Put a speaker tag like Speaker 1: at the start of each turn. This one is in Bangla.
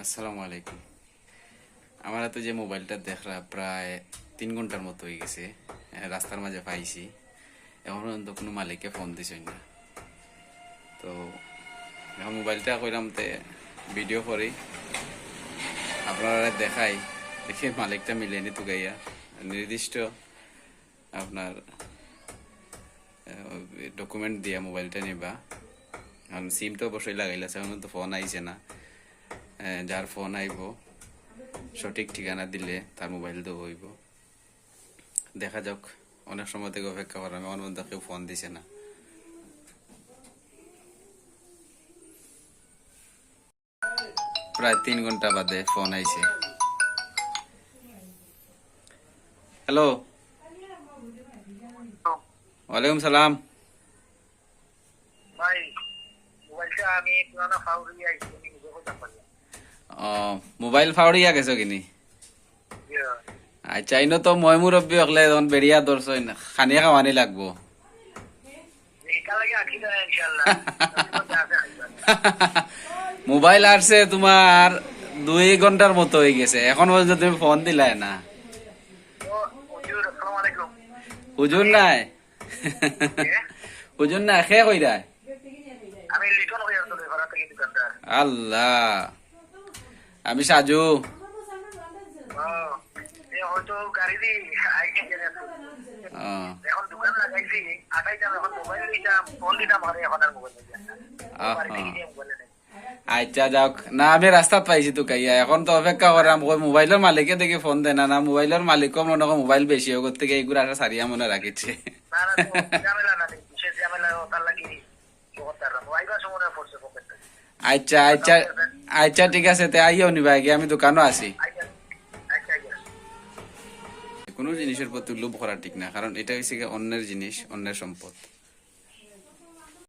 Speaker 1: আসসালামু আলাইকুম। আমার হাতে যে মোবাইলটা দেখরা প্রায় 3 ঘন্টার মতো হয়ে গেছে। রাস্তার মাঝে পাইছি, এখন পর্যন্ত কোনো মালিককে ফোন দিছই না। তো এখন মোবাইলটা কইলাম তে ভিডিও করি, আপনারা দেখাই, দেখে মালিকটা মিলেনি তো গাইয়া নির্দিষ্ট আপনার ডকুমেন্ট দিয়া মোবাইলটা নিবা। এখন সিম তো অবশ্যই লাগাইলাছে, এখন তো ফোন আইছে না। যার ফোন আইব সঠিক ঠিকানা দিলে তার মোবাইল তো হইব। দেখা যাক, অনেক সময় থেকে অপেক্ষা করার আমার মধ্যে কেউ ফোন দিছে না। প্রায় 3 ঘন্টা বাদে ফোন আইছে। হ্যালো, ওয়ালাইকুম সালাম।
Speaker 2: ভাই মোবাইলটা আমি পুরানো ফাউরি আইছি আমি নিজে করতে পারলাম।
Speaker 1: মোবাইল ফাউড়িয়া গেছো কিনি?
Speaker 2: ইয়া,
Speaker 1: আচ্ছা, ইনো তো মই মুরব্বী হকলে তখন বেরিয়া ধরছই না, খানিয়া খাওয়ানি লাগবো।
Speaker 2: এটা লাগে আখি না ইনশাআল্লাহ।
Speaker 1: মোবাইল আসছে তোমার 2 ঘন্টার মতো হয়ে গেছে, এখন পর্যন্ত তুমি ফোন দিলাই না।
Speaker 2: তো হুজুর আসসালামু আলাইকুম।
Speaker 1: হুজুর নাই? হুজুর নাই, খে কইরা?
Speaker 2: আমি লিটন হইয়া তো ভাড়া থেকে দোকানদার।
Speaker 1: আল্লাহ, আমি সাজু।
Speaker 2: এই হয়তো গাড়ি দি আইছে গেছে।
Speaker 1: আহ,
Speaker 2: এখন দোকান লাগাইছি, আটাইটা এখন মোবাইল দিতাম, ফোন দিতাম ঘরে এখন আর মোবাইল দিতাম না। বাড়ি থেকে দিয়ে মোবাইল নেই।
Speaker 1: আচ্ছা যাওক না, আমি রাস্তাত পাইছি তো কাইয়া, এখন তো অপেক্ষা করাম কই মোবাইলের মালিকে দেখি ফোন দেয় না। না মোবাইলের মালিকও মনে হয় মোবাইল বেশি হোক থেকে এইগুলো আসা সারিয়া মনে রাখিছে।
Speaker 2: না না তো ঝামেলা না, বিশেষ ঝামেলা তার লাগি করতে পারলাম। ওয়াইবা সময় পড়ছে পকেটে।
Speaker 1: আচ্ছা আচ্ছা আচ্ছা, ঠিক আছে, তে আইও নিবা গিয়ে, আমি দোকানও আছি।
Speaker 2: আচ্ছা আচ্ছা আচ্ছা।
Speaker 1: কোনো জিনিসের প্রতি লোভ করা ঠিক না, কারণ এটা হচ্ছে অন্যের জিনিস, অন্যের সম্পদ।